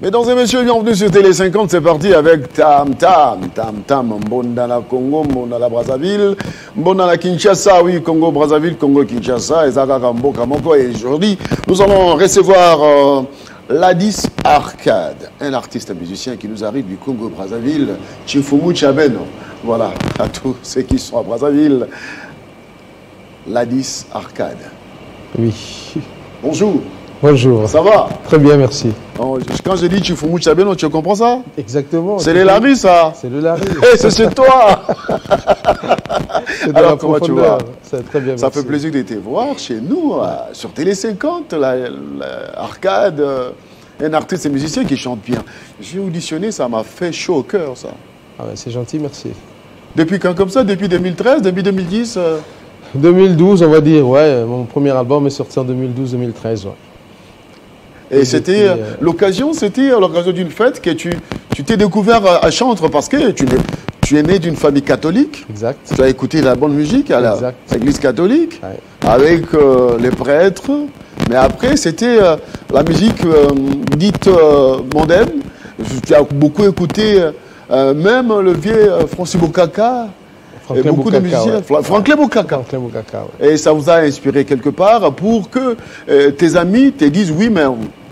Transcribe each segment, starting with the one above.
Mesdames et messieurs, bienvenue sur Télé 50, c'est parti avec Tam Tam, Tam Tam, Mbondala Congo, Mbondala Brazzaville, Mbondala Kinshasa, oui, Congo Brazzaville, Congo Kinshasa, et Zagaka Mboka Moko. Et aujourd'hui, nous allons recevoir Ladis Arcade, un artiste musicien qui nous arrive du Congo Brazzaville, Chifumu Chabeno. Voilà, à tous ceux qui sont à Brazzaville, Ladis Arcade. Oui. Bonjour. Bonjour. Ça va? Très bien, merci. Quand je dis Chifumu Chabeno, tu comprends ça? Exactement. C'est les Larry, ça? C'est le Larry. C'est chez toi. Alors, comment tu vas? Très bien, ça fait plaisir de te voir chez nous, sur Télé 50, l'Arcade, un artiste et musicien qui chante bien. J'ai auditionné, ça m'a fait chaud au cœur, ça. Ah ouais, c'est gentil, merci. Depuis quand comme ça? Depuis 2013, depuis 2010 2012, on va dire, ouais. Mon premier album est sorti en 2012-2013, ouais. Et c'était l'occasion d'une fête que tu t'es découvert à Chantres parce que tu es né d'une famille catholique. Exact. Tu as écouté la bonne musique à l'église catholique, ouais, avec les prêtres. Mais après, c'était la musique dite mondaine. Tu as beaucoup écouté même le vieux Francis Bokaka. Et beaucoup de musiciens. Ouais. Franklin Bokaka. Ouais. Et ça vous a inspiré quelque part pour que tes amis te disent oui, mais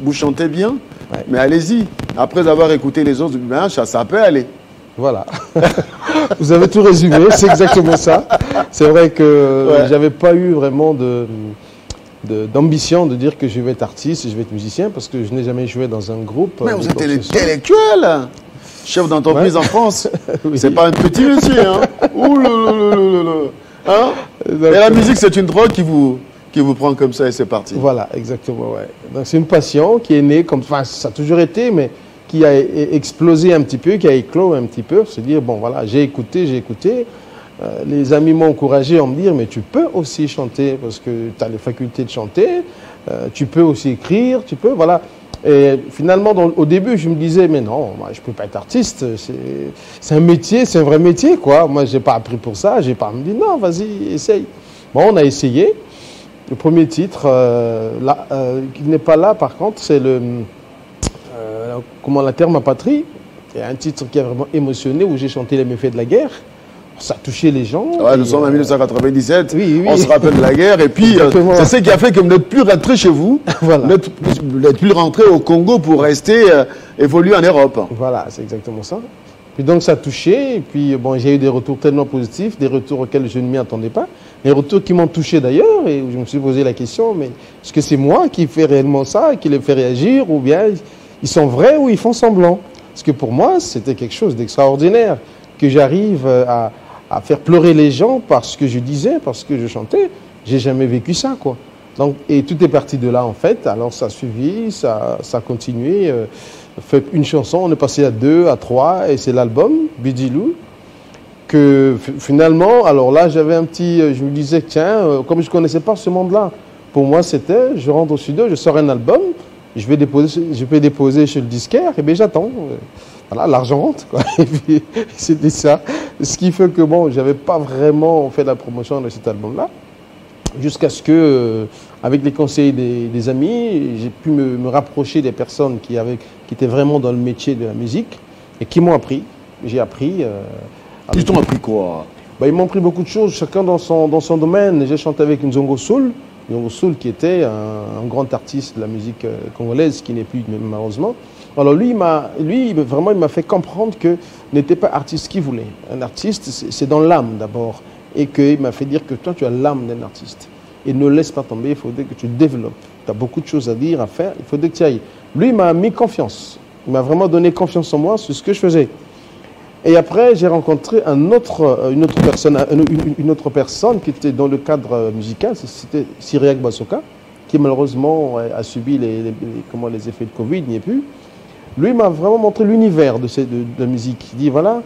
vous chantez bien, ouais, mais allez-y. Après avoir écouté les autres, ben, ça peut aller. Voilà. Vous avez tout résumé, c'est exactement ça. C'est vrai que ouais, j'avais pas eu vraiment d'ambition de dire que je vais être artiste, je vais être musicien, parce que je n'ai jamais joué dans un groupe. Mais vous êtes intellectuel, chef d'entreprise, ouais, en France. Oui. C'est pas un petit métier, hein. Ouh, hein? Et la musique, c'est une drogue qui vous prend comme ça et c'est parti. Voilà, exactement, ouais. Donc c'est une passion qui est née comme, enfin, ça a toujours été, mais qui a explosé un petit peu, qui a éclos un petit peu. Se dire, bon, voilà, j'ai écouté. Les amis m'ont encouragé à me dire, mais tu peux aussi chanter parce que tu as les facultés de chanter. Tu peux aussi écrire, tu peux, voilà. Et finalement, au début, je me disais, mais non, moi, je ne peux pas être artiste. C'est un métier, c'est un vrai métier, quoi. Moi, je n'ai pas appris pour ça. Je n'ai pas me dit, non, vas-y, essaye. Bon, on a essayé. Le premier titre, qui n'est pas là, par contre, c'est comment la terre, ma patrie. C'est un titre qui a vraiment émotionné, où j'ai chanté les méfaits de la guerre. Ça a touché les gens. Ouais, nous sommes en 1997, oui. On se rappelle de la guerre, et puis c'est ce qui a fait que vous n'êtes plus rentré chez vous, voilà. Vous n'êtes plus rentré au Congo pour rester évoluer en Europe. Voilà, c'est exactement ça. Puis donc ça a touché, et puis bon, j'ai eu des retours tellement positifs, des retours auxquels je ne m'y attendais pas, des retours qui m'ont touché d'ailleurs, et je me suis posé la question, mais est-ce que c'est moi qui fais réellement ça, qui les fait réagir, ou bien ils sont vrais ou ils font semblant? Parce que pour moi, c'était quelque chose d'extraordinaire, que j'arrive à faire pleurer les gens parce que je disais, parce que je chantais. J'ai jamais vécu ça, quoi. Donc, et tout est parti de là, en fait. Alors, ça a suivi, ça a continué. Fait une chanson, on est passé à 2, à 3, et c'est l'album, Bidilou, que finalement, alors là, j'avais un petit... je me disais, tiens, comme je ne connaissais pas ce monde-là, pour moi, c'était, je rentre au studio, je sors un album, je peux déposer chez le disquaire, et bien j'attends. Voilà, l'argent rentre, quoi. Et puis, c'était ça. Ce qui fait que, bon, j'avais pas vraiment fait la promotion de cet album-là. Jusqu'à ce que, avec les conseils des amis, j'ai pu me rapprocher des personnes qui étaient vraiment dans le métier de la musique et qui m'ont appris. J'ai appris. Ils t'ont appris quoi? Ils m'ont appris beaucoup de choses, chacun dans son domaine. J'ai chanté avec Nzongo Soul. Nzongo Soul qui était un grand artiste de la musique congolaise, qui n'est plus malheureusement. Alors lui, vraiment, il m'a fait comprendre que n'était pas artiste qu'il voulait. Un artiste, c'est dans l'âme d'abord. Et qu'il m'a fait dire que toi, tu as l'âme d'un artiste. Et ne laisse pas tomber, il faudrait que tu développes. Tu as beaucoup de choses à dire, à faire, il faudrait que tu ailles. Lui, il m'a mis confiance. Il m'a vraiment donné confiance en moi sur ce que je faisais. Et après, j'ai rencontré une autre personne qui était dans le cadre musical, c'était Cyriac Basoka, qui malheureusement a subi les effets de Covid, il n'y est plus. Lui m'a vraiment montré l'univers de la musique. Il dit, voilà,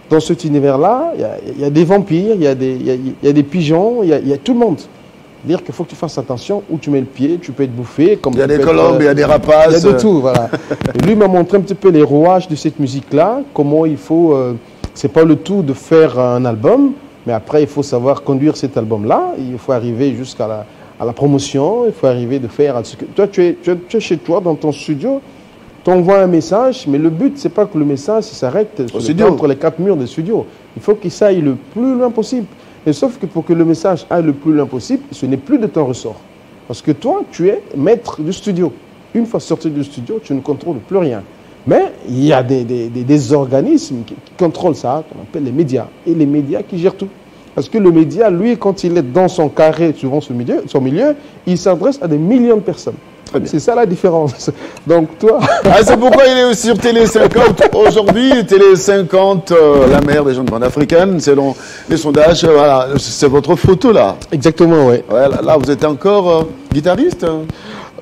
dans cet univers-là, il y a des vampires, il y a des pigeons, il y a tout le monde. Dire qu'il faut que tu fasses attention où tu mets le pied, tu peux être bouffé. Il y a des colombes, il y a des rapaces. Il y a de tout, voilà. Et lui m'a montré un petit peu les rouages de cette musique-là, comment il faut... c'est pas le tout de faire un album, mais après, il faut savoir conduire cet album-là. Il faut arriver jusqu'à la promotion, il faut arriver de faire... Toi, tu es chez toi, dans ton studio, tu envoies un message, mais le but, c'est pas que le message s'arrête entre les 4 murs des studios. Il faut qu'il s'aille le plus loin possible. Et sauf que pour que le message aille le plus loin possible, ce n'est plus de ton ressort. Parce que toi, tu es maître du studio. Une fois sorti du studio, tu ne contrôles plus rien. Mais il y a des organismes qui contrôlent ça, qu'on appelle les médias. Et les médias qui gèrent tout. Parce que le média, lui, quand il est dans son carré, souvent son milieu, il s'adresse à des millions de personnes. C'est ça la différence. Donc toi... c'est pourquoi il est sur Télé 50 aujourd'hui. Télé 50, la meilleure des jeunes bandes africaines, selon les sondages. Voilà, c'est votre photo là. Exactement, oui. Ouais, là, vous êtes encore guitariste.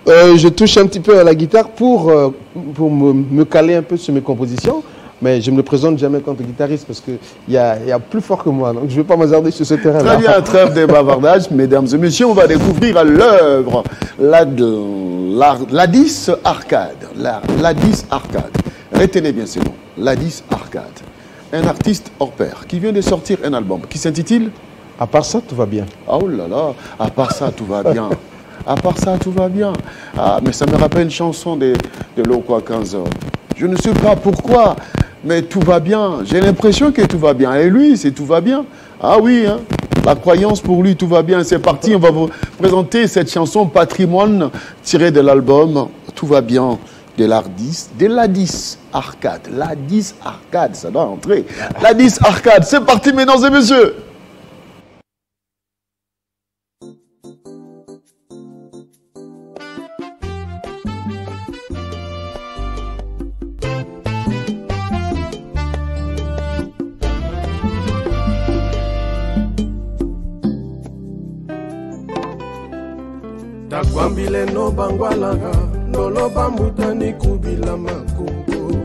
Je touche un petit peu à la guitare pour me caler un peu sur mes compositions. Mais je ne me présente jamais comme guitariste parce qu'il y a plus fort que moi. Donc je ne vais pas m'hazarder sur ce terrain-là. Très bien, trêve de bavardage. Mesdames et messieurs, on va découvrir l'œuvre, l'Addis Arcade. L'Addis Arcade. Retenez bien ce nom, l'Addis Arcade. Un artiste hors pair qui vient de sortir un album qui s'intitule « À part ça, tout va bien ». Oh là là, à part ça, tout va bien. À part ça, tout va bien. Ah, mais ça me rappelle une chanson de Lokwa 15 heures. Je ne sais pas pourquoi, mais tout va bien. J'ai l'impression que tout va bien. Et lui, c'est tout va bien. Ah oui, hein. La croyance pour lui, tout va bien. C'est parti, on va vous présenter cette chanson Patrimoine tirée de l'album Tout va bien de l'Addis Arcade. L'Addis Arcade, ça doit entrer. L'Addis Arcade, c'est parti, mesdames et messieurs. Takwambile no bangwalaga, nolo bambuta ni kubila makungu.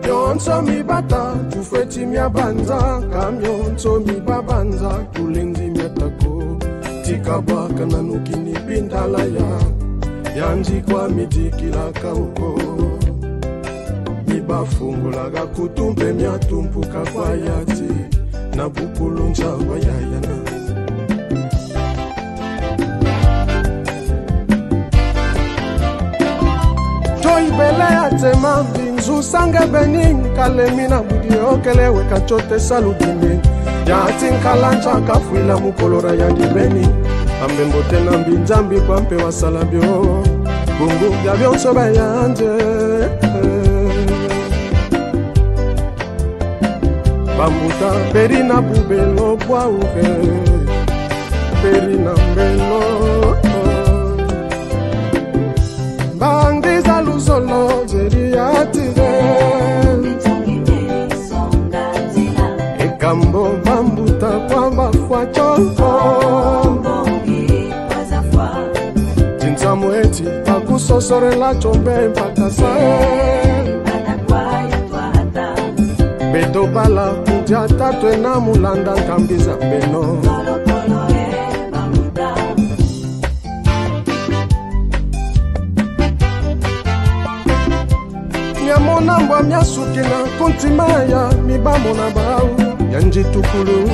Yonso mi bata, tufeti mia banza, kamyonso mi babanza, kulinzi miatako. Tikabaka na nukini bindala yanji kwa midikila kauko. Mibafungulaga kutumbe miatumpuka kwa yati, na bukulunja wa yayana. Ibele ya tema binzu sange benin kalemina budio kelewe kachote saludine yatin kalanja kafuila mukolora ya dibeni ambembo tena mbinjambi kwa mpe wa salabio bungu ya byonso bayanje bambuta perina bubelo bwa uke perina mbelo Bangiza luzolo zeriatire Ekambo bambuta kwa bafwa chonko Jinsamueti pakusosore la chombe mpaka sae Beto bala mujata twena mulanda kambiza beno Monambwa miasukina kontimaya mibamo na bau yanji tukulu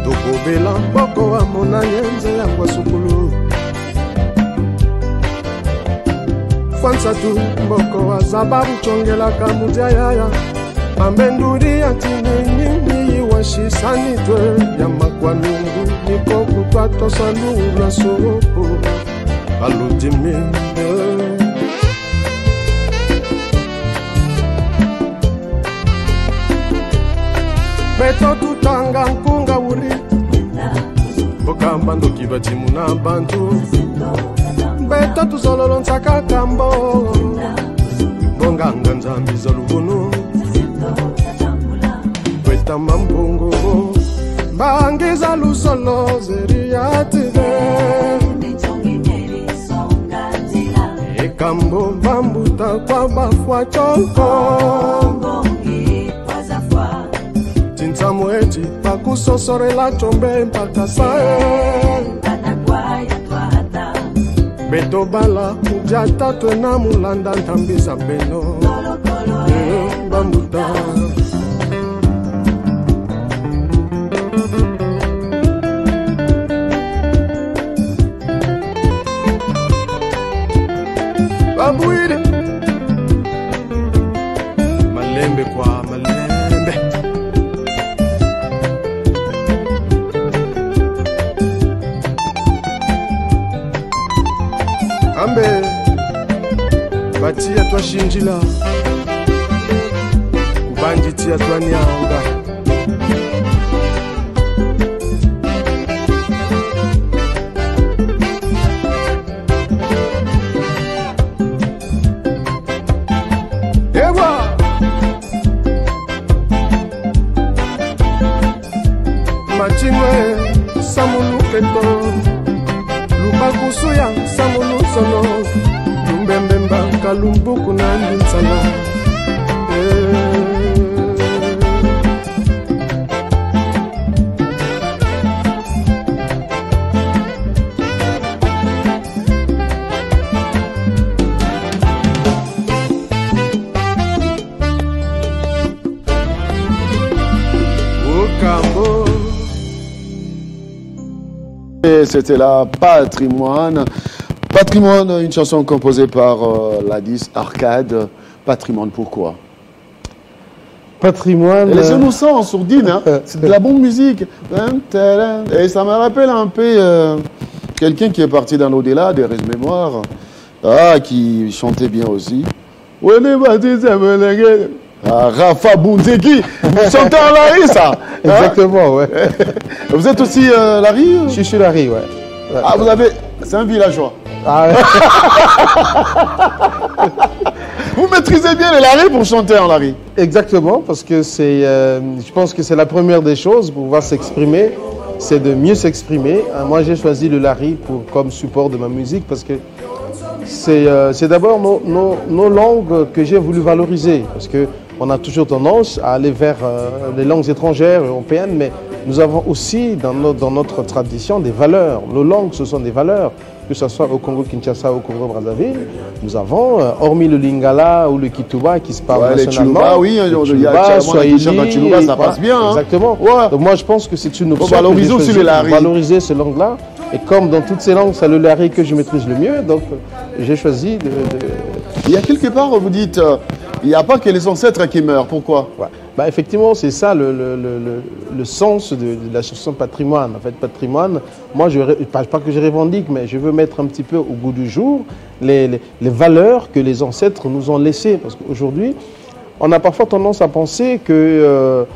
tokobela mboko wa mona yenze yangwa sukulu Fansa tu mboko wa zababu chongela kamudia yaya Ambenduri atinini washisani twe Yamakwanungu niko kutwato sandu na soko Aludimi Beto tutanga nkunga uri Bokamba ndo kiba timu na bantu Beto tuzololo nsaka kambo Bonganga nzambi za lubunu Kweta mampungu Bangiza lusolo zeriatire Ekambo bambuta kwa bafwa chonko Samueti pakusosore la chombe mpaka sae Beto bala mujata twena mulanda ntambiza beno Bambuta Babuire tia twashinjila kubanji tia twanyanga Machingwe samulu keto lubakusuya samulu sono lumbembemba kalumbuku nandi nsana Okambo. C'était la Patrimoine. Patrimoine, une chanson composée par Ladis Arcade. Patrimoine, pourquoi? Patrimoine. Les innocents en sourdine, hein. C'est de la bonne musique. Et ça me rappelle un peu quelqu'un qui est parti dans l'au-delà, des mémoires, qui chantait bien aussi. Rafa Bounzeki, vous chantez en Larry, ça? Exactement, ouais. Vous êtes aussi Larry? Je suis Larry, ouais. Ah, vous avez... C'est un villageois. Ah, ouais. Vous maîtrisez bien les Larry pour chanter en Larry? Exactement, parce que c'est... je pense que c'est la première des choses pour pouvoir s'exprimer, c'est de mieux s'exprimer. Moi, j'ai choisi le Larry comme support de ma musique parce que c'est d'abord nos langues que j'ai voulu valoriser, parce qu'on a toujours tendance à aller vers les langues étrangères, européennes, mais nous avons aussi dans notre tradition des valeurs. Nos langues, ce sont des valeurs, que ce soit au Congo-Kinshasa ou au Congo-Brazzaville. Nous avons, hormis le Lingala ou le Kituba qui se parlent nationalement, oui, il y a Swahili, ça passe bien. Hein. Exactement. Ouais. Donc moi, je pense que c'est une option valoriser aussi le Larry. Valoriser ces langues-là. Et comme dans toutes ces langues, c'est le Larry que je maîtrise le mieux, donc j'ai choisi de... Il y a quelque part, vous dites, il n'y a pas que les ancêtres qui meurent. Pourquoi? Ouais. Bah, effectivement, c'est ça le sens de la chanson Patrimoine. En fait, Patrimoine, moi, pas que je revendique, mais je veux mettre un petit peu au goût du jour les valeurs que les ancêtres nous ont laissées. Parce qu'aujourd'hui, on a parfois tendance à penser que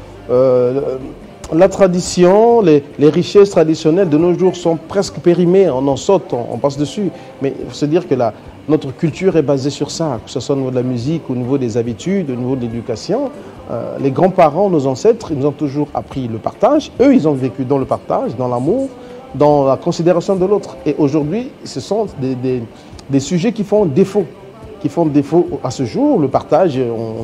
la tradition, les richesses traditionnelles de nos jours sont presque périmées, on en saute, on passe dessus. Mais il faut se dire que notre culture est basée sur ça, que ce soit au niveau de la musique, au niveau des habitudes, au niveau de l'éducation. Les grands-parents, nos ancêtres, ils nous ont toujours appris le partage. Eux, ils ont vécu dans le partage, dans l'amour, dans la considération de l'autre. Et aujourd'hui, ce sont des sujets qui font défaut. À ce jour. Le partage,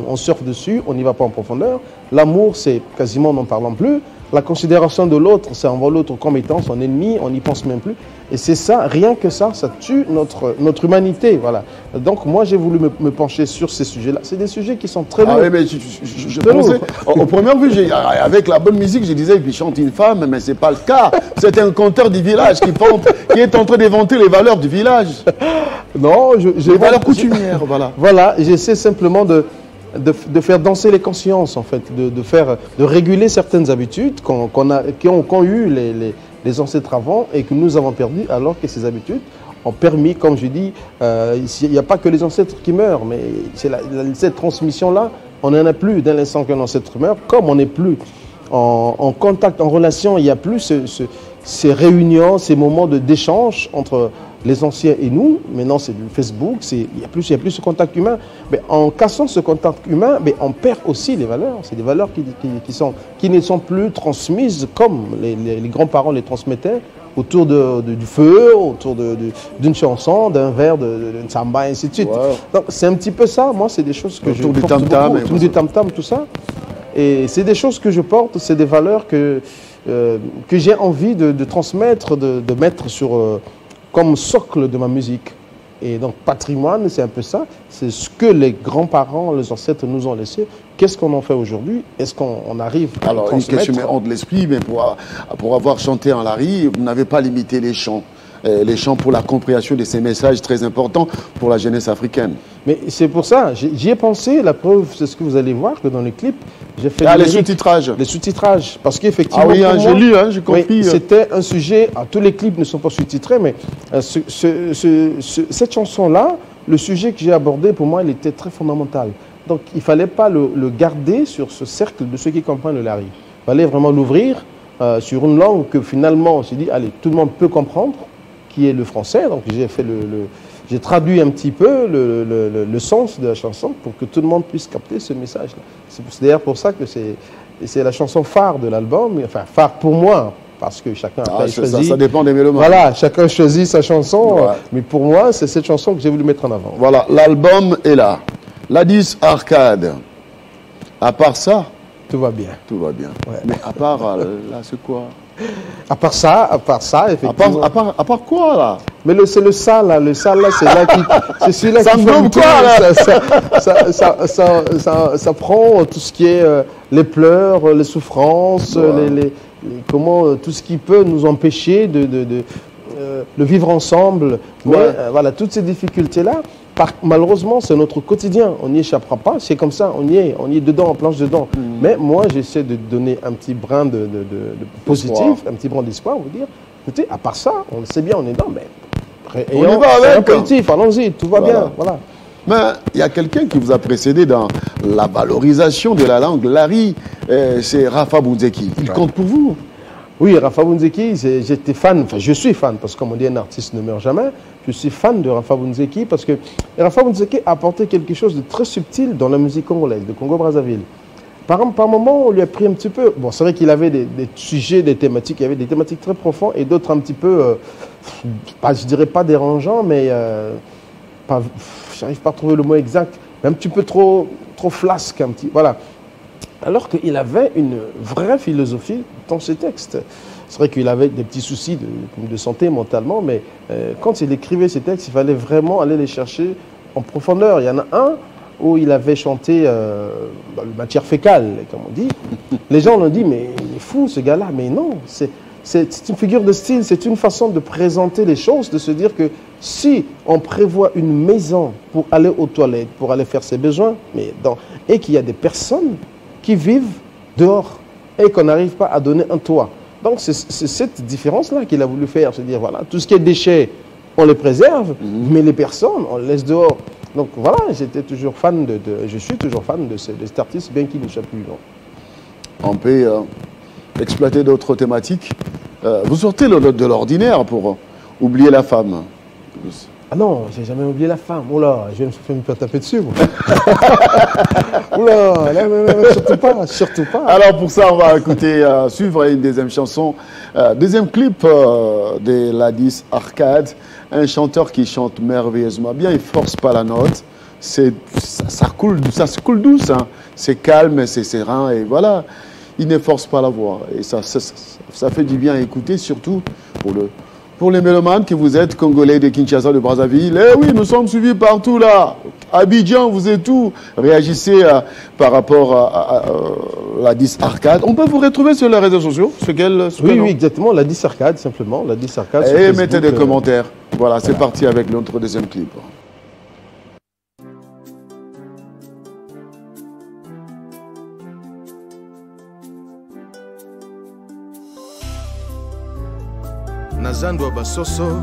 on surfe dessus, on n'y va pas en profondeur. L'amour, c'est quasiment, n'en parlons plus. La considération de l'autre, c'est on voit l'autre comme étant son ennemi, on n'y pense même plus. Et c'est ça, rien que ça tue notre humanité. Voilà. Donc moi, j'ai voulu me pencher sur ces sujets-là. C'est des sujets qui sont très lourds. Oui, mais je pensais, au premier vue, avec la bonne musique, je disais qu'il chante une femme, mais ce n'est pas le cas. C'est un conteur du village qui est en train d'inventer les valeurs du village. Non, les valeurs coutumières, voilà. Voilà, j'essaie simplement de faire danser les consciences, en fait, de réguler certaines habitudes qu'ont eu les ancêtres avant et que nous avons perdues, alors que ces habitudes ont permis, comme je dis, il n'y a pas que les ancêtres qui meurent, mais cette transmission-là, on n'en a plus dès l'instant qu'un ancêtre meurt, comme on n'est plus en contact, en relation, il n'y a plus ces réunions, ces moments d'échange entre les anciens et nous. Maintenant, c'est du Facebook, il n'y a plus ce contact humain. Mais en cassant ce contact humain, mais on perd aussi les valeurs. C'est des valeurs qui ne sont plus transmises comme les grands-parents les transmettaient autour du feu, autour d'une chanson, d'un verre, d'une samba, et ainsi de suite. Wow. Donc, c'est un petit peu ça. Moi, c'est des choses que autour du tam-tam. Autour du tam-tam, tout ça. Et c'est des choses que je porte, c'est des valeurs que j'ai envie de transmettre, de mettre comme socle de ma musique. Et donc, patrimoine, c'est un peu ça. C'est ce que les grands-parents, les ancêtres nous ont laissé. Qu'est-ce qu'on en fait aujourd'hui? Est-ce qu'on arrive à Alors, une question de l'esprit, mais pour avoir chanté en Larry, vous n'avez pas limité les chants. Les chants pour la compréhension de ces messages très importants pour la jeunesse africaine. Mais c'est pour ça, j'y ai pensé. La preuve, c'est ce que vous allez voir, que dans les clips, j'ai fait les sous-titrages. Les sous-titrages. Parce qu'effectivement, j'ai lu, j'ai compris. Oui, c'était un sujet, tous les clips ne sont pas sous-titrés, mais cette chanson-là, le sujet que j'ai abordé, pour moi, il était très fondamental. Donc, il ne fallait pas le garder sur ce cercle de ceux qui comprennent le lari. Il fallait vraiment l'ouvrir sur une langue que finalement, on s'est dit, allez, tout le monde peut comprendre, qui est le français. Donc, j'ai traduit un petit peu le sens de la chanson pour que tout le monde puisse capter ce message-là. C'est d'ailleurs pour ça que c'est la chanson phare de l'album, enfin phare pour moi, parce que chacun a choisi. Ça dépend des mélomanes. Voilà, chacun choisit sa chanson, mais pour moi, c'est cette chanson que j'ai voulu mettre en avant. Voilà, l'album est là. Ladis Arcade. À part ça, tout va bien. Tout va bien. Ouais. Mais à part là, c'est quoi? À part ça, effectivement. À part quoi, là? Mais c'est le ça, là. Le ça, là, c'est là qui... C'est celui-là qui fait quoi, là? Ça prend tout ce qui est les pleurs, les souffrances, comment, tout ce qui peut nous empêcher de vivre ensemble. Mais voilà, toutes ces difficultés-là, malheureusement, c'est notre quotidien. On n'y échappera pas. C'est comme ça. On y est dedans, on planche dedans. Mais moi, j'essaie de donner un petit brin de positif, un petit brin d'espoir, vous dire, écoutez, à part ça, on le sait bien, on est dedans, mais on y va avec. Positif, allons-y, tout va bien. Voilà. Mais il y a quelqu'un qui vous a précédé dans la valorisation de la langue lari, c'est Rafa Bounzeki. Il compte pour vous? Oui, Rafa Bounzeki, j'étais fan, enfin je suis fan, parce que comme on dit, un artiste ne meurt jamais. Je suis fan de Rafa Bounzeki parce que Rafa Bounzeki a apporté quelque chose de très subtil dans la musique congolaise, de Congo-Brazzaville. Par moment, on lui a pris un petit peu... Bon, c'est vrai qu'il avait des sujets, des thématiques, il y avait des thématiques très profondes et d'autres un petit peu, je dirais pas dérangeants, mais j'arrive pas à trouver le mot exact, mais un petit peu trop flasque, un petit... Voilà. Alors qu'il avait une vraie philosophie dans ses textes. C'est vrai qu'il avait des petits soucis de santé mentalement, mais quand il écrivait ses textes, il fallait vraiment aller les chercher en profondeur. Il y en a un où il avait chanté matière fécale, comme on dit. Les gens l'ont dit, mais il est fou ce gars-là. Mais non, c'est une figure de style, c'est une façon de présenter les choses, de se dire que si on prévoit une maison pour aller aux toilettes, pour aller faire ses besoins, et qu'il y a des personnes qui vivent dehors et qu'on n'arrive pas à donner un toit. Donc c'est cette différence-là qu'il a voulu faire, se dire voilà, tout ce qui est déchets, on les préserve, mais les personnes, on les laisse dehors. Donc voilà, j'étais toujours fan je suis toujours fan de cet artiste, bien qu'il ne soit plus vivant. On peut exploiter d'autres thématiques. Vous sortez de l'ordinaire pour oublier la femme. Ah non, j'ai jamais oublié la femme. Oula, je vais me faire taper dessus. Oula, surtout pas. Alors pour ça, on va écouter, suivre une deuxième chanson, deuxième clip de Ladis Arcade, un chanteur qui chante merveilleusement bien, il force pas la note, ça coule douce, hein. C'est calme, c'est serein et voilà, il ne force pas la voix et ça fait du bien à écouter, surtout pour les mélomanes que vous êtes, Congolais de Kinshasa, de Brazzaville. Eh oui, nous sommes suivis partout là. Abidjan, vous êtes où? Réagissez par rapport à Ladis Arcade. On peut vous retrouver sur les réseaux sociaux? Oui, exactement. Ladis Arcade, simplement. Ladis Arcade. Et mettez des commentaires. Voilà, c'est parti avec notre deuxième clip. Nazandwa basoso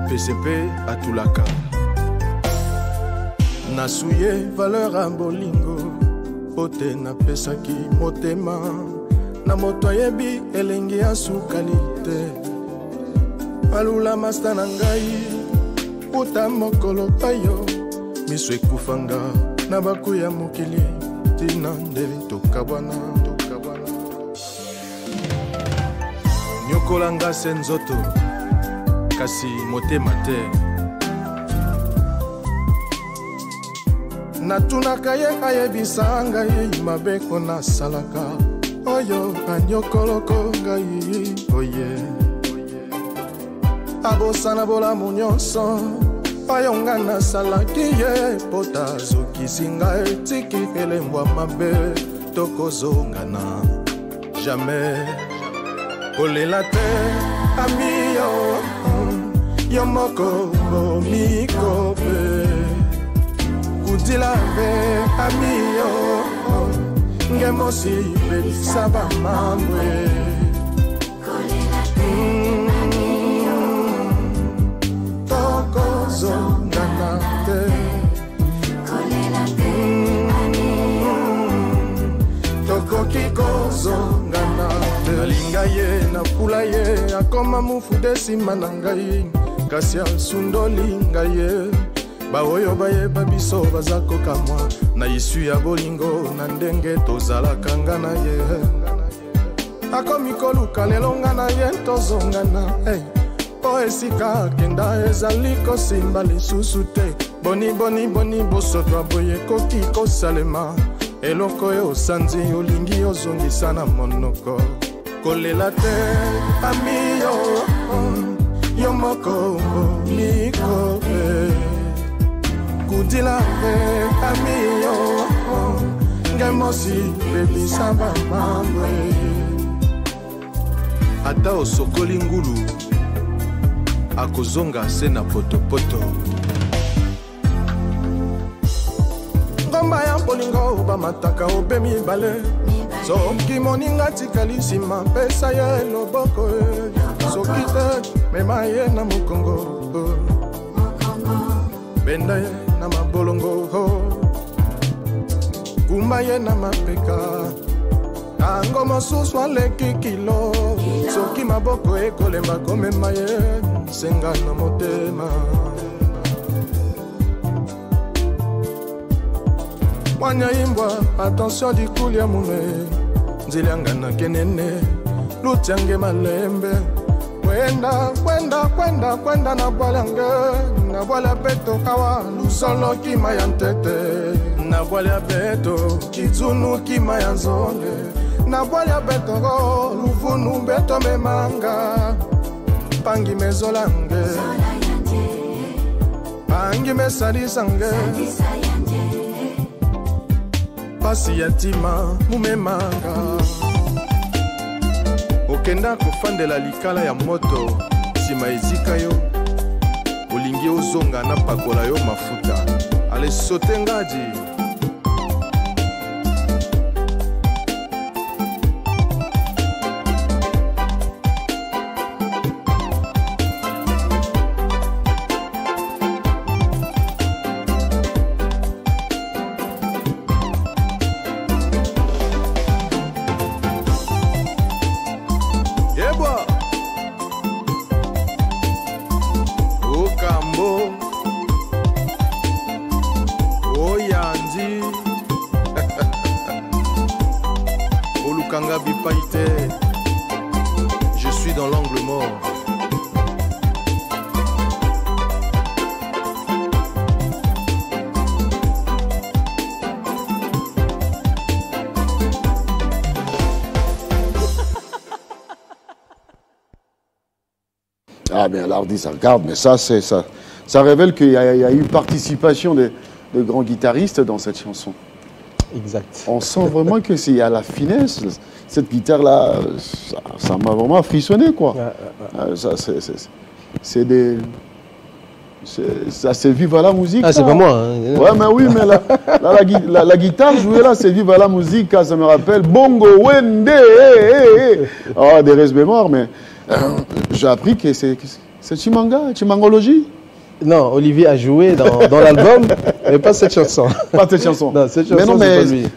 PCP atulaka nasuye valeur a bolingo pote na pesaki motema na moto ayebi elengi ya sukalite alula masta na ngai puta mokolo payo miso ekufanga na baku ya mokili tina ndeli tokabwana nyokolanga se nzoto kasi motema te natunaka ye ayebisa ngai mabeko nasalaka oyo anyokoloko ngai oye abosana bolamu nyonso oyo nga nasalaki ye po tazokisi ngai etiki elembwa mabe tokozongana jamais kolela te ami yo moko bomikope kudila pe ami yo ngemosi pelisa bamambwe tokozongana akoki kozongana nalinga ye napula ye akoma mufude nsima na ngai kasi asundoli ngai ye baoyo bayeba biso baza kokamwa na isu ya bolingo na ndenge tozalaka nga na ye akomi koluka lelo nga na ye tozongana po esika kenda ezali kosimba lisusu te boni bosotwa boye koki kosalema eloko oyo osanzi olingi ozongisa na monoko kolela te ami yo moko miko kudila te ami yo ngemosi bebisa bamamwe ata osokoli ngulu akozonga se na potopoto ngomba ya bolingo bamataka obe mibale soki moninga tikali nsima pesa ye loboko soki te mema ye na mokongo benda ye na mabolongo kumba ye na mapeka tango mosusu aleki kilo soki maboko ekolemba komema ye senga na motema mwanya imbwa attention dikuli ya mume nzilianga na kenene lutiange malembe kwenda na bwala beto kawa lusolo kima ya ntete na bwala beto kizunu kima ya nzole na bwala beto luvunu beto memanga pangi mezolange pangi mesalisange pasi ya ntima mumemanga okenda kofandela likala ya moto nsima ezika yo olingi ozonga na pakola yo mafuta ale sote ngadi je suis dans l'angle mort. Ah bien, l'ardi, ça regarde, mais ça, ça révèle qu'il y a eu participation de grands guitaristes dans cette chanson. Exact. On sent vraiment que s'il y a la finesse, cette guitare-là, ça m'a vraiment frissonné, quoi. Ça, c'est des... Ça, c'est vive à la musique. Ah, c'est pas moi. Hein. Ouais, mais oui, mais la guitare jouée là, c'est vive à la musique. Ça me rappelle Bongo, Wende, oh, des restes mémoires, mais j'ai appris que c'est Chimangologie. Non, Olivier a joué dans l'album, mais pas cette chanson. Pas cette chanson. Non, cette chanson, c'est pas lui.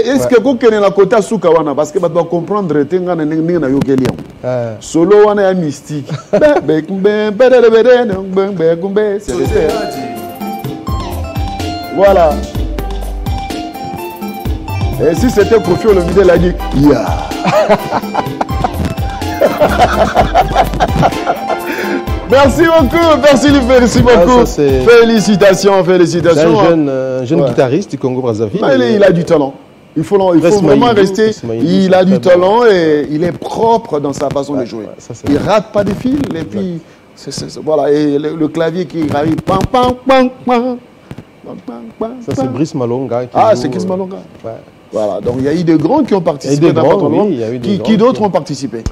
Est-ce que vous connaissez la côté Soukawana? Parce que vous doit comprendre que vous avez solo wana mystique. Voilà. Et si c'était Kofi Olomide, il a dit yeah. Merci beaucoup, merci beaucoup. Félicitations. C'est un jeune guitariste du Congo-Brazzaville. Il a du talent. Il faut vraiment rester. Il a du talent et il est propre dans sa façon de jouer. Il rate pas de fil et puis voilà, et le clavier qui arrive. Ça c'est Brice Malonga. C'est Brice Malonga. Voilà, donc il y a eu des grands qui ont participé dans votre album. Qui d'autres ont participé?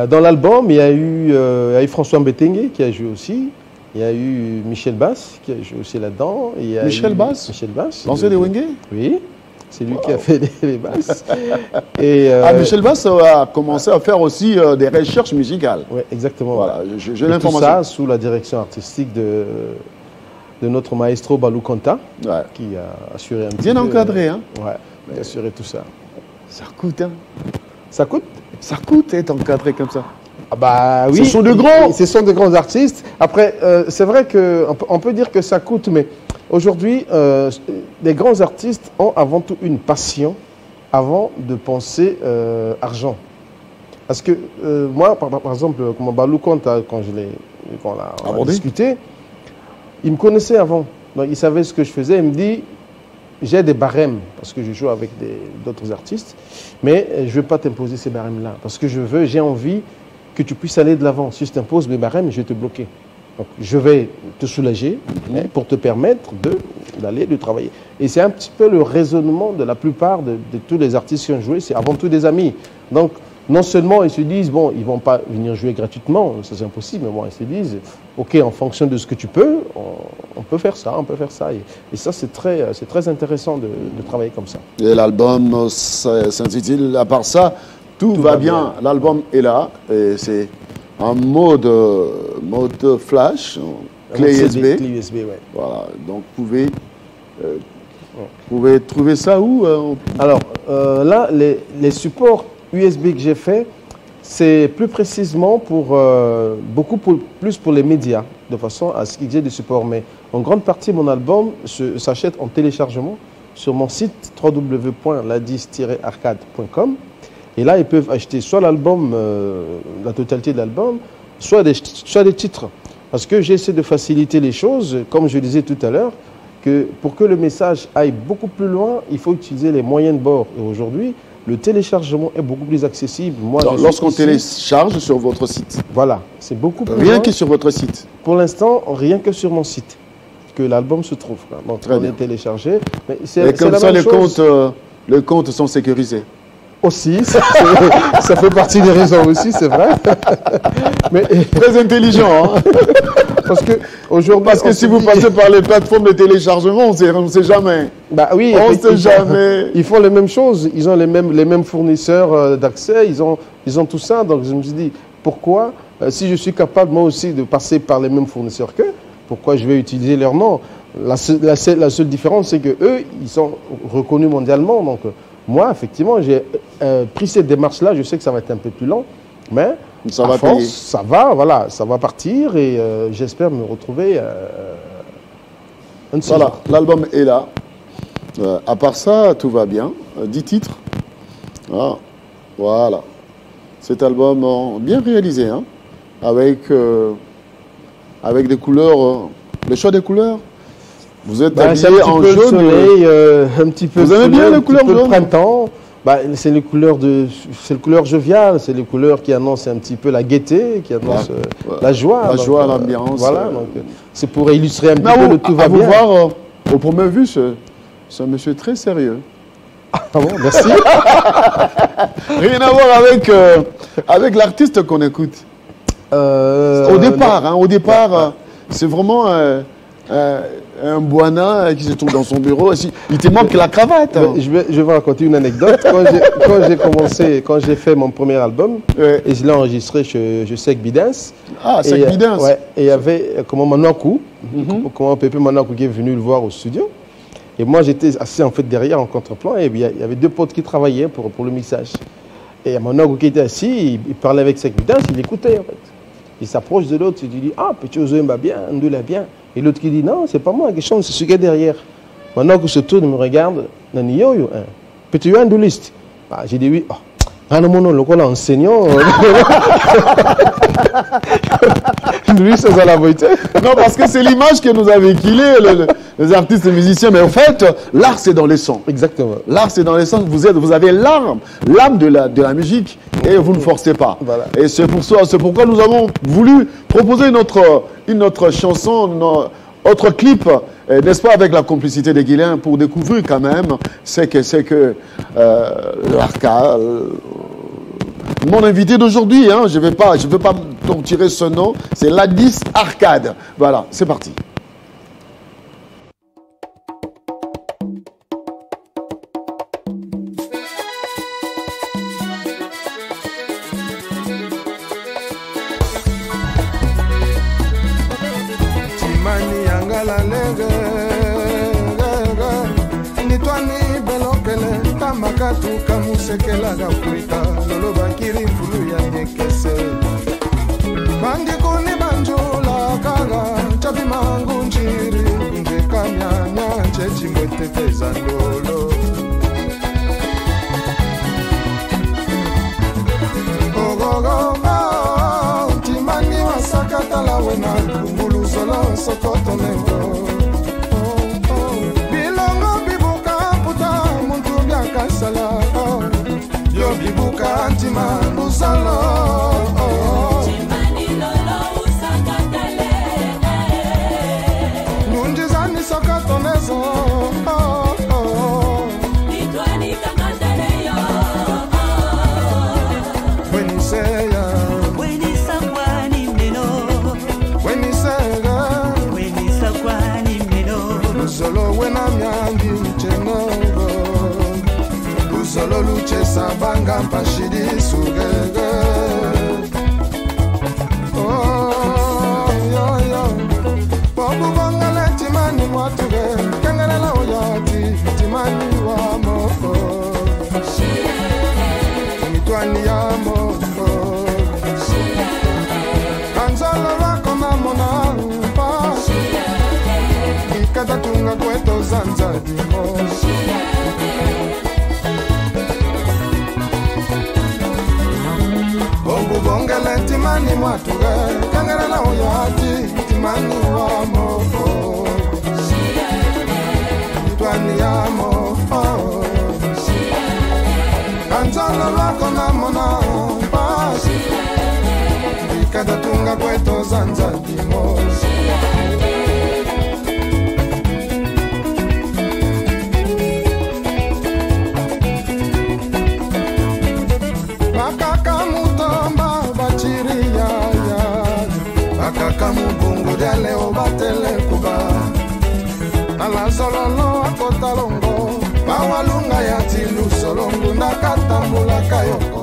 Dans l'album, il y a eu François Mbetengue qui a joué aussi. Il y a eu Michel Bass qui a joué aussi là-dedans. Michel Bass? Michel Bass. L'ancien des Wenge? Oui, c'est lui qui a fait les basses. Michel Bass a commencé à faire aussi des recherches musicales. Oui, exactement. Voilà, j'ai l'information. Tout ça sous la direction artistique de notre maestro Balou Konta, qui a assuré un petit peu. Bien encadré, hein? Ouais, qui a assuré tout ça. Ça coûte, hein. Ça coûte? Ça coûte être encadré comme ça. Ah bah oui. Ce sont de grands. Ce sont de grands artistes. Après, c'est vrai qu'on peut dire que ça coûte, mais aujourd'hui, les grands artistes ont avant tout une passion avant de penser argent. Parce que moi, par exemple, comme Balou, quand on a discuté, il me connaissait avant. Donc, il savait ce que je faisais. Il me dit, j'ai des barèmes, parce que je joue avec d'autres artistes, mais je ne veux pas t'imposer ces barèmes-là. Parce que j'ai envie que tu puisses aller de l'avant. Si je t'impose mes barèmes, je vais te bloquer. Donc, je vais te soulager pour te permettre d'aller, de travailler. Et c'est un petit peu le raisonnement de la plupart de tous les artistes qui ont joué. C'est avant tout des amis. Donc, non seulement ils se disent, bon, ils ne vont pas venir jouer gratuitement, ça c'est impossible, mais bon, ils se disent, ok, en fonction de ce que tu peux, on peut faire ça, on peut faire ça. Et ça, c'est très intéressant de travailler comme ça. Et l'album s'intitule, à part ça, Tout va bien. L'album est là, et c'est en mode flash, clé USB. Clé USB, ouais. Voilà, donc vous pouvez trouver ça où Alors, là, les supports USB que j'ai fait, c'est plus précisément pour plus pour les médias, de façon à ce qu'il y ait des supports. Mais en grande partie, mon album s'achète en téléchargement sur mon site www.ladis-arcade.com. Et là, ils peuvent acheter soit l'album, la totalité de l'album, soit des titres. Parce que j'essaie de faciliter les choses, comme je disais tout à l'heure, que pour que le message aille beaucoup plus loin, il faut utiliser les moyens de bord. Et aujourd'hui, le téléchargement est beaucoup plus accessible. Lorsqu'on télécharge sur votre site. Voilà, c'est beaucoup plus Rien que sur votre site. Pour l'instant, rien que sur mon site que l'album se trouve. Donc, on est téléchargé. Mais et comme ça, les comptes sont sécurisés. Aussi, ça fait partie des raisons aussi, c'est vrai. Mais très intelligent, hein. Parce que si vous passez par les plateformes de téléchargement, on ne sait jamais. Bah oui, on ne sait jamais. Ils font les mêmes choses. Ils ont les mêmes fournisseurs d'accès. Ils ont tout ça. Donc je me suis dit, pourquoi, si je suis capable moi aussi de passer par les mêmes fournisseurs qu'eux, pourquoi je vais utiliser leur nom? La seule différence, c'est que eux, ils sont reconnus mondialement. Donc moi, effectivement, j'ai pris cette démarche-là. Je sais que ça va être un peu plus long, mais ça va payer. Ça va partir et j'espère me retrouver. Voilà, l'album est là. À part ça, tout va bien. 10 titres. Ah, voilà. Cet album bien réalisé, hein, avec des couleurs. Le choix des couleurs. Vous êtes habillé en jaune. Soleil, un petit peu. Vous aimez bien les couleurs jaunes? Printemps. C'est les couleurs joviales, c'est les couleurs qui annoncent un petit peu la gaieté, qui annoncent la joie. La joie, l'ambiance. Voilà, donc c'est pour illustrer un petit peu le tout va bien. À vous voir, au premier vue, c'est un monsieur très sérieux. Ah bon, merci. Rien à voir avec l'artiste qu'on écoute. Au départ, c'est vraiment un Boana qui se trouve dans son bureau. Il te manque la cravate. Je vais vous raconter une anecdote. Quand j'ai fait mon premier album, et je l'ai enregistré chez Sek Bidens. Ah, Sek Bidens. Ouais, et il y avait Manakou, Pépé Manakou qui est venu le voir au studio. Et moi, j'étais assis en fait derrière en contre-plan. Et il y avait deux potes qui travaillaient pour le mixage. Et Manakou qui était assis, il parlait avec Sek Bidens, il écoutait en fait. Il s'approche de l'autre, il dit « Ah, petit Ozoé m'a bien, Ndoula bien ». Et l'autre qui dit « Non, c'est pas moi qui chante, c'est ce gars derrière ». Maintenant que se tourne, il me regarde, « Nani yo yo, petit Ndouliste ». J'ai dit « Oui ». Ah non, non, le quoi enseignant. Lui, c'est ça la vérité. Non, parce que c'est l'image que nous a véhiculée, les artistes et musiciens. Mais en fait, l'art, c'est dans les sons. Exactement. L'art, c'est dans les sons. Vous avez l'âme de la musique et vous ne forcez pas. Voilà. Et c'est pourquoi nous avons voulu proposer une autre chanson, autre clip, n'est-ce pas, avec la complicité des Guilains pour découvrir quand même c'est que l'arcade. Mon invité d'aujourd'hui, hein, je ne vais pas tirer ce nom, c'est Ladis Arcade. Voilà, c'est parti. katuka musekela Afrika lolo bakiri fulu ya ngekese bangi kuni banjula kaga chabi mangu njiri ngeka nyanya chechi mweteteza ndolo ogogo timani wasakata la wena ngulu solo sokoto mengo Kasala, yo bibuka antima busalo. Chimani lolo usakatale. Nunjizani sokatonezo. Nitwani kakatale yo. Weniseya. Wenisakwani meno. Wenisega. Wenisakwani meno. Solo wena myandi cheno. Solo luce sabanga pashidi sugege oh yo yo Bobu bongale timani mwatuge Kengele la oyati timani wa moko Mitwani ya moko Kanzalo wako na mona mpa Ikata tunga kweto zanza dimo Bongele timani mwatuge Kangere la uyati timani wa moko Twani ya moko Kanzalo lako na mona pasi Ikada tunga kweto zanza dimo Kamu dele obatele kuba Ala sololo akotalongo Bawalunga ya tilu solongo Nakatambula kayoko.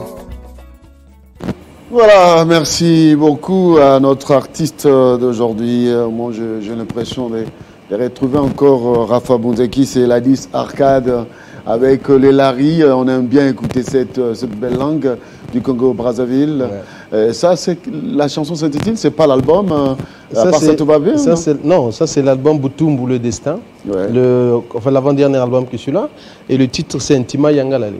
Voilà, merci beaucoup à notre artiste d'aujourd'hui. Moi, j'ai l'impression de retrouver encore Rafa Bonzeki, c'est Ladis Arcade avec les Larry. On aime bien écouter cette belle langue du Congo-Brazzaville. Ouais. Ça, c'est la chanson s'intitule, c'est pas l'album. Ça, tout va bien. Non, ça c'est l'album Boutoum le Destin. Ouais. Enfin, l'avant-dernier album que celui-là. Et le titre, c'est Ntima Yangalale.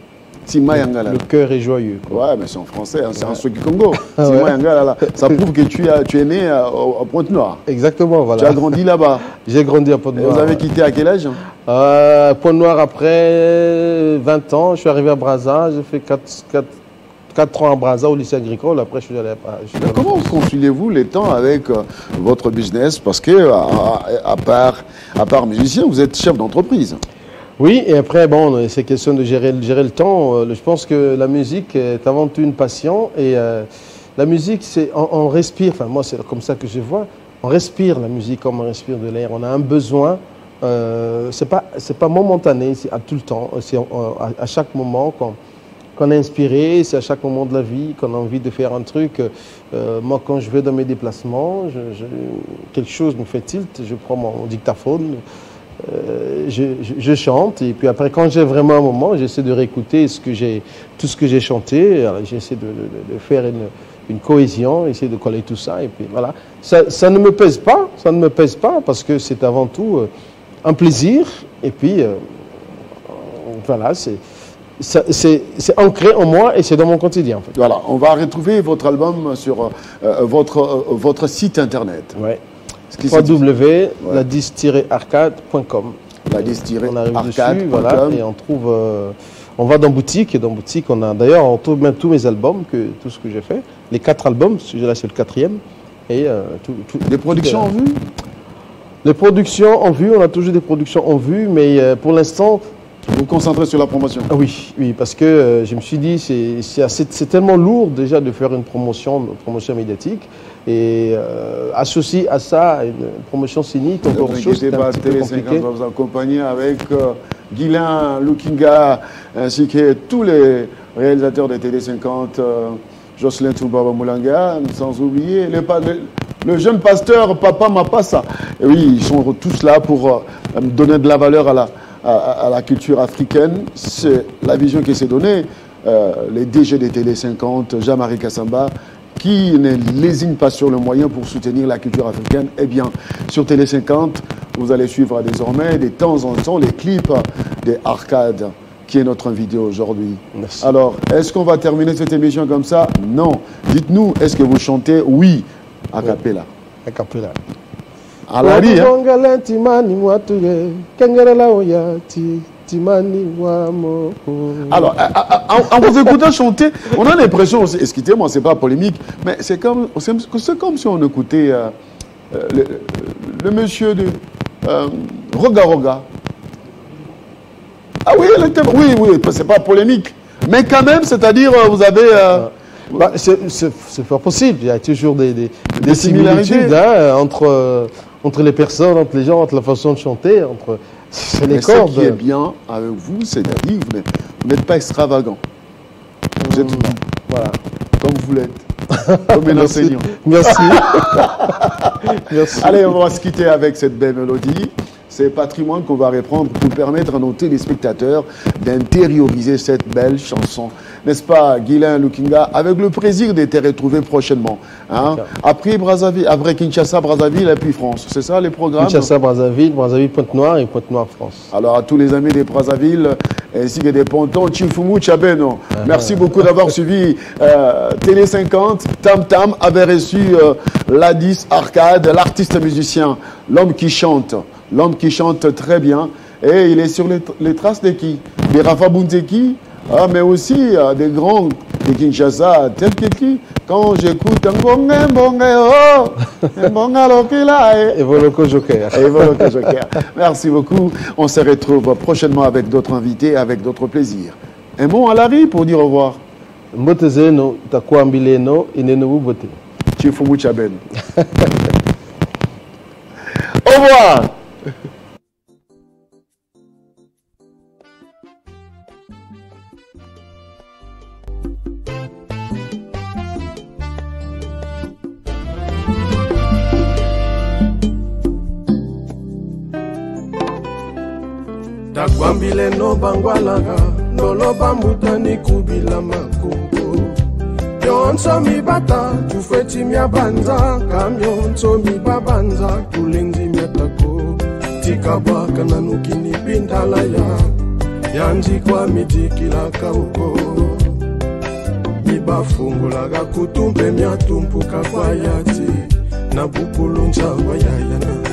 Tima Yangala. Le cœur est joyeux. Quoi. Ouais, mais c'est en français, hein, c'est en Soki Congo. Tima Yangala. Ça prouve que tu es né à Pointe-Noire. Exactement, voilà. Tu as grandi là-bas. J'ai grandi à Pointe-Noire. Vous avez quitté à quel âge? Pointe-Noire après 20 ans. Je suis arrivé à Brazza. J'ai fait 4 ans à Brazza au lycée agricole. Après, je suis allé à... Comment conciliez-vous les temps avec votre business? Parce que, à part musicien, vous êtes chef d'entreprise. Oui, et après, bon, c'est question de gérer le temps. Je pense que la musique est avant tout une passion. Et la musique, c'est on respire. Enfin, moi, c'est comme ça que je vois. On respire la musique comme on respire de l'air. On a un besoin. C'est pas momentané, c'est à tout le temps. C'est à chaque moment qu'on est inspiré. C'est à chaque moment de la vie qu'on a envie de faire un truc. Moi, quand je vais dans mes déplacements, quelque chose me fait tilt. Je prends mon dictaphone. Je chante et puis après quand j'ai vraiment un moment j'essaie de réécouter tout ce que j'ai chanté, j'essaie de faire une cohésion, essayer de coller tout ça et puis voilà, ça ne me pèse pas parce que c'est avant tout un plaisir et puis voilà, c'est ancré en moi et c'est dans mon quotidien en fait. Voilà, on va retrouver votre album sur votre site internet. Ouais. www.ladis-arcade.com. Ladis-arcade.com. On arrive dessus, voilà, et on trouve. On va dans boutique et dans boutique on a d'ailleurs on trouve même tous mes albums, tout ce que j'ai fait, les 4 albums, celui-là c'est le 4e et les productions en vue. Les productions en vue, on a toujours des productions en vue, mais pour l'instant. Vous vous concentrez sur la promotion? Oui, parce que je me suis dit, c'est tellement lourd déjà de faire une promotion médiatique. Et associé à ça, une promotion scénique, encore autre chose, c'est un petit peu compliqué. Va vous accompagner avec Guilain Lukinga, ainsi que tous les réalisateurs de TD50, Jocelyn Toubaba Moulanga, sans oublier le jeune pasteur Papa Mapassa. Et oui, ils sont tous là pour donner de la valeur à la culture africaine. C'est la vision qui s'est donnée. Les DG des Télé 50, Jean-Marie Kassamba, qui ne lésinent pas sur le moyen pour soutenir la culture africaine. Eh bien, sur Télé 50, vous allez suivre désormais de temps en temps les clips des Arcades, qui est notre invité aujourd'hui. Alors, est-ce qu'on va terminer cette émission comme ça? Non. Dites-nous, est-ce que vous chantez? Oui, a cappella. A cappella. À la vie, hein? Alors, en vous écoutant chanter, on a l'impression, excusez-moi, c'est pas polémique, mais c'est comme si on écoutait le monsieur de Roga Roga. Ah oui, oui, c'est pas polémique. Mais quand même, c'est-à-dire, vous avez... c'est fort possible. Il y a toujours des similitudes entre les personnes, entre les gens, entre la façon de chanter, entre les cordes. Ce qui est bien avec vous, c'est-à-dire que vous n'êtes pas extravagant. Vous êtes voilà, comme vous l'êtes. Comme un enseignant. Merci. Merci. Allez, on va se quitter avec cette belle mélodie. C'est patrimoine qu'on va reprendre pour permettre à nos téléspectateurs d'intérioriser cette belle chanson. N'est-ce pas, Guilain Lukinga, avec le plaisir de te retrouver prochainement. Hein? Après Brazzaville, après Kinshasa, Brazzaville et puis France. C'est ça les programmes? Kinshasa, Brazzaville, Pointe-Noire et Pointe-Noire, France. Alors à tous les amis des Brazzaville ainsi que des pontons, Chifumu Tchabeno. Merci beaucoup d'avoir suivi Télé 50. Tam Tam avait reçu Ladis Arcade, l'artiste musicien, l'homme qui chante. L'homme qui chante très bien. Et il est sur les traces de qui? De Rafa Bunzeki, mais aussi des grands de Kinshasa, tels que qui? Quand j'écoute Evoloko Joker. Evoloko Joker. Merci beaucoup. On se retrouve prochainement avec d'autres invités, avec d'autres plaisirs. Un mot à Larry pour dire au revoir. Mbotezeno, takwambileno, inenobu bote. Chifumu Chaben. Au revoir. Takwambile no bangwalaga nolo bambutani kubila makungu yonso mi bata tufeti mia banza kamyonso mi babanza kulenzi miatako tikabaka nanukini bindala yanji kwa mitikila kauko mibafungulaga kutumbe miatumpuka kwa yati na bukulu nchawa yayana